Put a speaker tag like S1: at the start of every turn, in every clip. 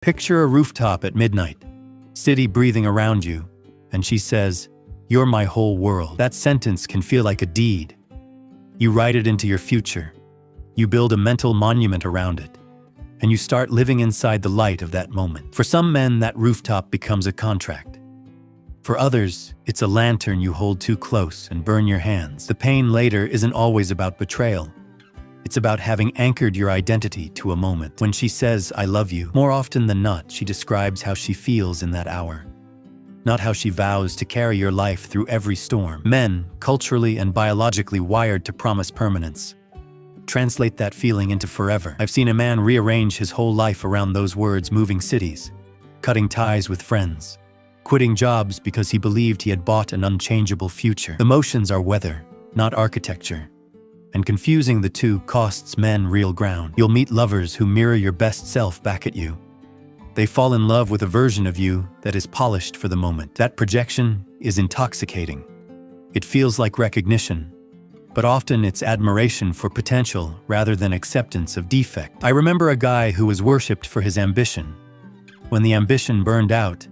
S1: Picture a rooftop at midnight, city breathing around you, and she says, "You're my whole world." That sentence can feel like a deed. You write it into your future. You build a mental monument around it, and you start living inside the light of that moment. For some men, that rooftop becomes a contract. For others, it's a lantern you hold too close and burn your hands. The pain later isn't always about betrayal. It's about having anchored your identity to a moment. When she says, "I love you," more often than not, she describes how she feels in that hour, not how she vows to carry your life through every storm. Men, culturally and biologically wired to promise permanence, translate that feeling into forever. I've seen a man rearrange his whole life around those words, moving cities, cutting ties with friends, quitting jobs because he believed he had bought an unchangeable future. Emotions are weather, not architecture, and confusing the two costs men real ground. You'll meet lovers who mirror your best self back at you. They fall in love with a version of you that is polished for the moment. That projection is intoxicating. It feels like recognition, but often it's admiration for potential rather than acceptance of defect. I remember a guy who was worshipped for his ambition. When the ambition burned out,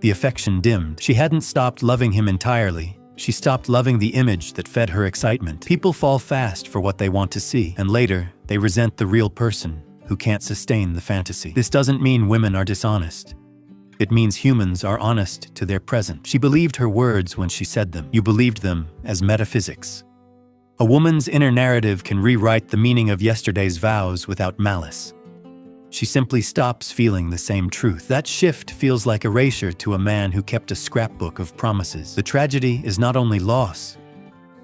S1: the affection dimmed. She hadn't stopped loving him entirely. She stopped loving the image that fed her excitement. People fall fast for what they want to see, and later, they resent the real person who can't sustain the fantasy. This doesn't mean women are dishonest. It means humans are honest to their present. She believed her words when she said them. You believed them as metaphysics. A woman's inner narrative can rewrite the meaning of yesterday's vows without malice. She simply stops feeling the same truth. That shift feels like erasure to a man who kept a scrapbook of promises. The tragedy is not only loss,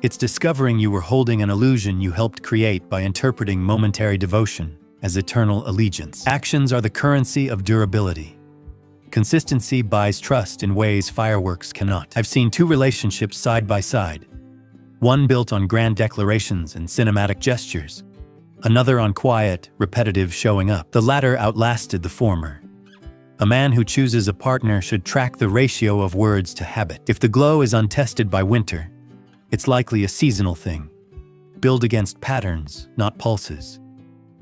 S1: it's discovering you were holding an illusion you helped create by interpreting momentary devotion as eternal allegiance. Actions are the currency of durability. Consistency buys trust in ways fireworks cannot. I've seen two relationships side by side. One built on grand declarations and cinematic gestures, another on quiet, repetitive showing up. The latter outlasted the former. A man who chooses a partner should track the ratio of words to habit. If the glow is untested by winter, it's likely a seasonal thing. Build against patterns, not pulses.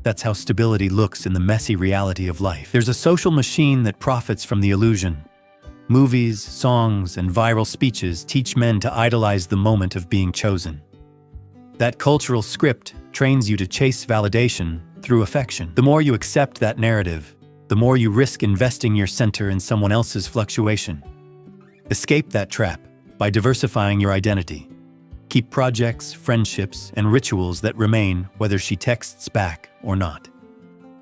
S1: That's how stability looks in the messy reality of life. There's a social machine that profits from the illusion. Movies, songs, and viral speeches teach men to idolize the moment of being chosen. That cultural script trains you to chase validation through affection. The more you accept that narrative, the more you risk investing your center in someone else's fluctuation. Escape that trap by diversifying your identity. Keep projects, friendships, and rituals that remain whether she texts back or not.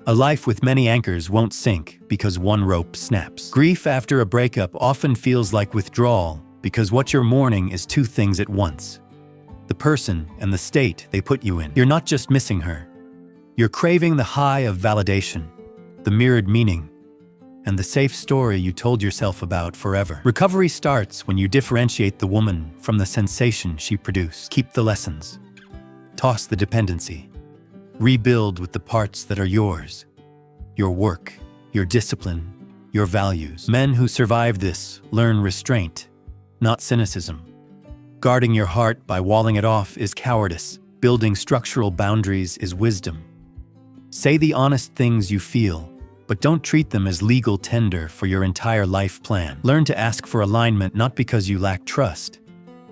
S1: A life with many anchors won't sink because one rope snaps. Grief after a breakup often feels like withdrawal because what you're mourning is two things at once: the person and the state they put you in. You're not just missing her. You're craving the high of validation, the mirrored meaning, and the safe story you told yourself about forever. Recovery starts when you differentiate the woman from the sensation she produced. Keep the lessons. Toss the dependency. Rebuild with the parts that are yours. Your work, your discipline, your values. Men who survive this learn restraint, not cynicism. Guarding your heart by walling it off is cowardice. Building structural boundaries is wisdom. Say the honest things you feel, but don't treat them as legal tender for your entire life plan. Learn to ask for alignment not because you lack trust,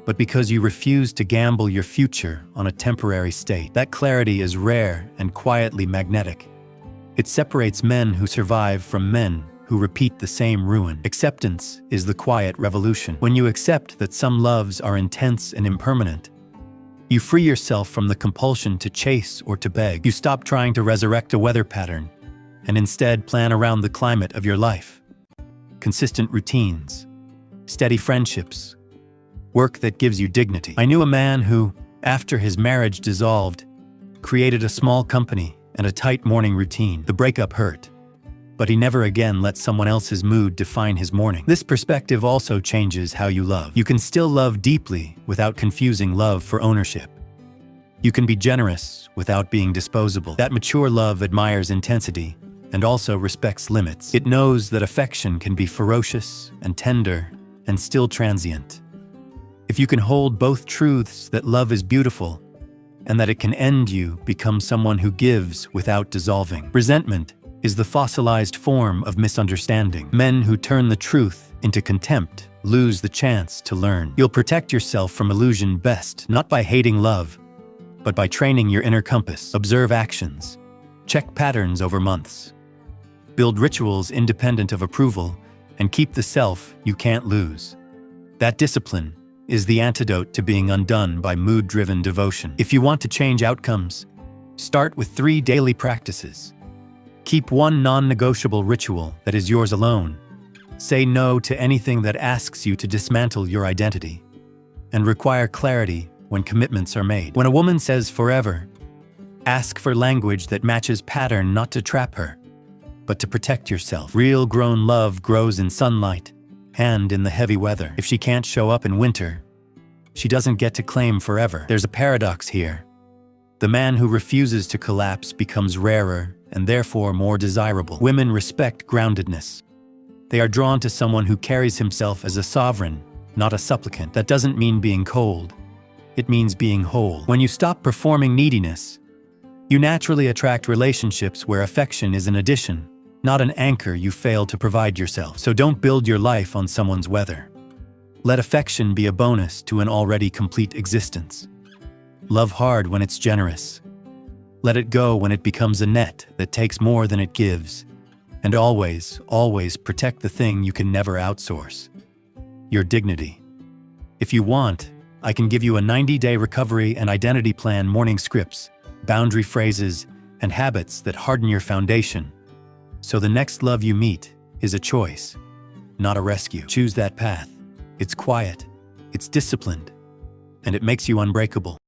S1: but because you refuse to gamble your future on a temporary state. That clarity is rare and quietly magnetic. It separates men who survive from men who repeat the same ruin. Acceptance is the quiet revolution. When you accept that some loves are intense and impermanent, you free yourself from the compulsion to chase or to beg. You stop trying to resurrect a weather pattern and instead plan around the climate of your life. Consistent routines, steady friendships, work that gives you dignity. I knew a man who, after his marriage dissolved, created a small company and a tight morning routine. The breakup hurt, but he never again let someone else's mood define his morning. This perspective also changes how you love. You can still love deeply without confusing love for ownership. You can be generous without being disposable. That mature love admires intensity and also respects limits. It knows that affection can be ferocious and tender and still transient. If you can hold both truths, that love is beautiful and that it can end, you become someone who gives without dissolving. Resentment is the fossilized form of misunderstanding. Men who turn the truth into contempt lose the chance to learn. You'll protect yourself from illusion best, not by hating love, but by training your inner compass. Observe actions. Check patterns over months. Build rituals independent of approval, and keep the self you can't lose. That discipline is the antidote to being undone by mood-driven devotion. If you want to change outcomes, start with 3 daily practices. Keep 1 non-negotiable ritual that is yours alone. Say no to anything that asks you to dismantle your identity. And require clarity when commitments are made. When a woman says forever, ask for language that matches pattern, not to trap her, but to protect yourself. Real grown love grows in sunlight and in the heavy weather. If she can't show up in winter, she doesn't get to claim forever. There's a paradox here. The man who refuses to collapse becomes rarer and therefore more desirable. Women respect groundedness. They are drawn to someone who carries himself as a sovereign, not a supplicant. That doesn't mean being cold. It means being whole. When you stop performing neediness, you naturally attract relationships where affection is an addition, not an anchor you fail to provide yourself. So don't build your life on someone's weather. Let affection be a bonus to an already complete existence. Love hard when it's generous. Let it go when it becomes a net that takes more than it gives. And always, always protect the thing you can never outsource: your dignity. If you want, I can give you a 90-day recovery and identity plan, morning scripts, boundary phrases, and habits that harden your foundation. So the next love you meet is a choice, not a rescue. Choose that path. It's quiet, it's disciplined, and it makes you unbreakable.